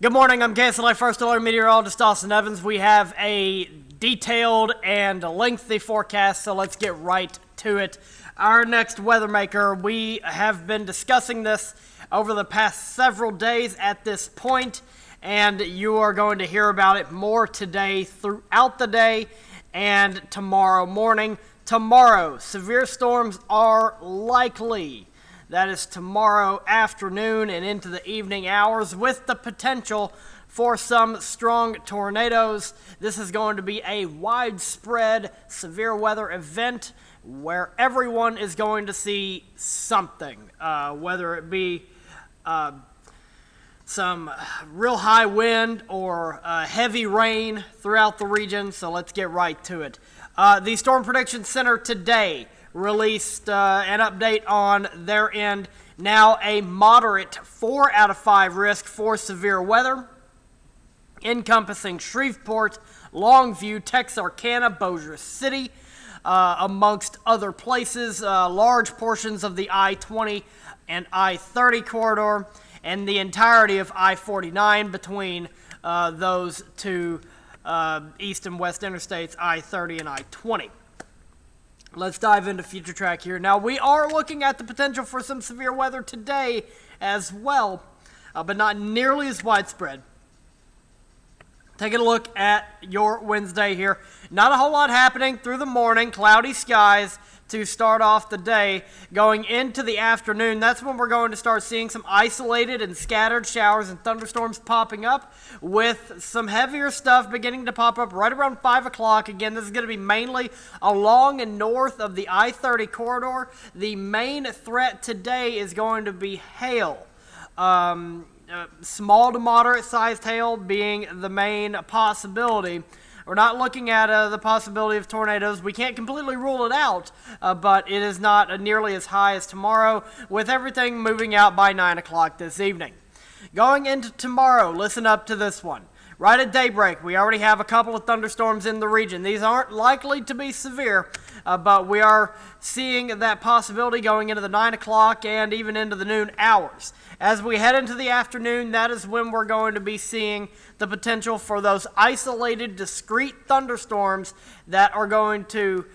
Good morning, I'm KSLA First Alert Meteorologist Austin Evans. We have a detailed and lengthy forecast, so let's get right to it. Our next weather maker, we have been discussing this over the past several days at this point, and you are going to hear about it more today throughout the day and tomorrow morning. Tomorrow, severe storms are likely. That is tomorrow afternoon and into the evening hours with the potential for some strong tornadoes. This is going to be a widespread severe weather event where everyone is going to see something, whether it be some real high wind or heavy rain throughout the region. So let's get right to it. The Storm Prediction Center today released an update on their end. Now a moderate 4 out of 5 risk for severe weather, encompassing Shreveport, Longview, Texarkana, Bossier City, amongst other places, large portions of the I-20 and I-30 corridor, and the entirety of I-49 between those two east and west interstates, I-30 and I-20. Let's dive into future track here. Now, we are looking at the potential for some severe weather today as well, but not nearly as widespread. Taking a look at your Wednesday here. Not a whole lot happening through the morning. Cloudy skies to start off the day. Going into the afternoon, that's when we're going to start seeing some isolated and scattered showers and thunderstorms popping up, with some heavier stuff beginning to pop up right around 5 o'clock. Again, this is going to be mainly along and north of the I-30 corridor. The main threat today is going to be hail. Small to moderate sized hail being the main possibility. We're not looking at the possibility of tornadoes. We can't completely rule it out, but it is not nearly as high as tomorrow, with everything moving out by 9 o'clock this evening. Going into tomorrow, listen up to this one. Right at daybreak, we already have a couple of thunderstorms in the region. These aren't likely to be severe, but we are seeing that possibility going into the 9 o'clock and even into the noon hours. As we head into the afternoon, that is when we're going to be seeing the potential for those isolated, discrete thunderstorms that are going to,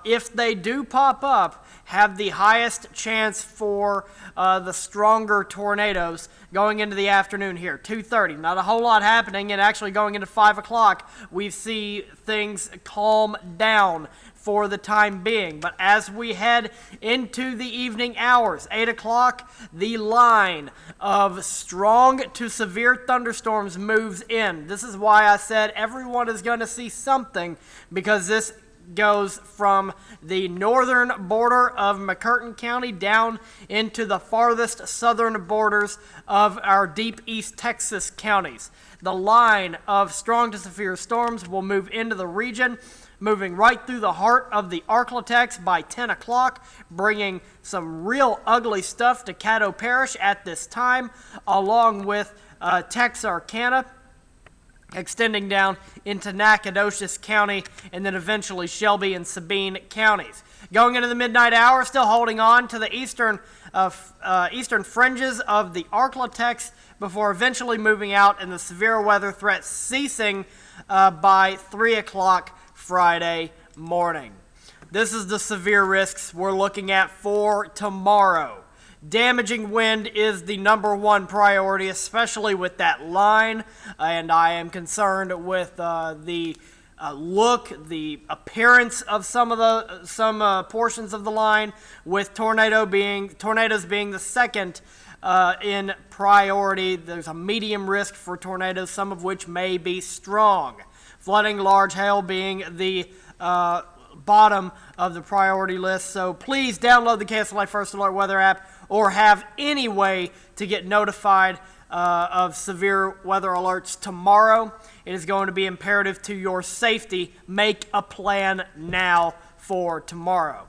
if they do pop up, have the highest chance for the stronger tornadoes going into the afternoon here. 2:30, not a whole lot happening, and actually going into 5 o'clock, we see things calm down for the time being. But as we head into the evening hours, 8 o'clock, the line of strong to severe thunderstorms moves in. This is why I said everyone is going to see something, because this goes from the northern border of McCurtain County down into the farthest southern borders of our deep East Texas counties. The line of strong to severe storms will move into the region, moving right through the heart of the Arklatex by 10 o'clock, bringing some real ugly stuff to Caddo Parish at this time, along with Texarkana, extending down into Nacogdoches County, and then eventually Shelby and Sabine counties. Going into the midnight hour, still holding on to the eastern fringes of the Arklatex before eventually moving out, and the severe weather threat ceasing by 3 o'clock Friday morning. This is the severe risks we're looking at for tomorrow. Damaging wind is the number 1 priority, especially with that line, and I am concerned with the appearance of some portions of the line, with tornadoes being the second in priority. There's a medium risk for tornadoes, some of which may be strong. Flooding, large hail being the bottom of the priority list. So please download the KSLA First Alert Weather app, or have any way to get notified of severe weather alerts tomorrow. It is going to be imperative to your safety. Make a plan now for tomorrow.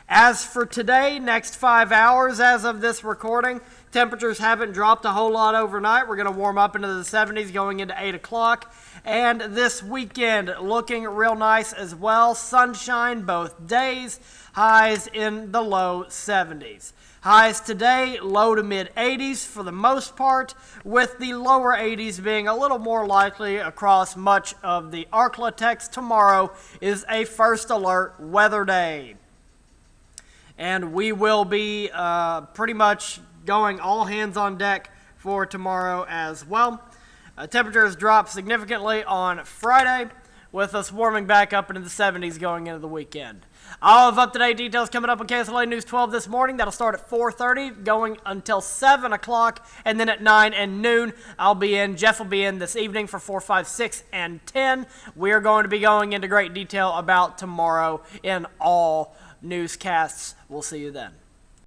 As for today, next 5 hours as of this recording, Temperatures haven't dropped a whole lot overnight. We're going to warm up into the 70s going into 8 o'clock. And this weekend looking real nice as well. Sunshine both days, highs in the low 70s. Highs today, low to mid 80s for the most part, with the lower 80s being a little more likely across much of the Arklatex. Tomorrow is a first alert weather day. And we will be pretty much going all hands on deck for tomorrow as well. Temperatures drop significantly on Friday, with us warming back up into the 70s going into the weekend. I'll have up-to-date details coming up on KSLA News 12 this morning. That'll start at 4:30, going until 7 o'clock, and then at 9 and noon, Jeff will be in this evening for 4, 5, 6, and 10. We are going to be going into great detail about tomorrow in all newscasts. We'll see you then.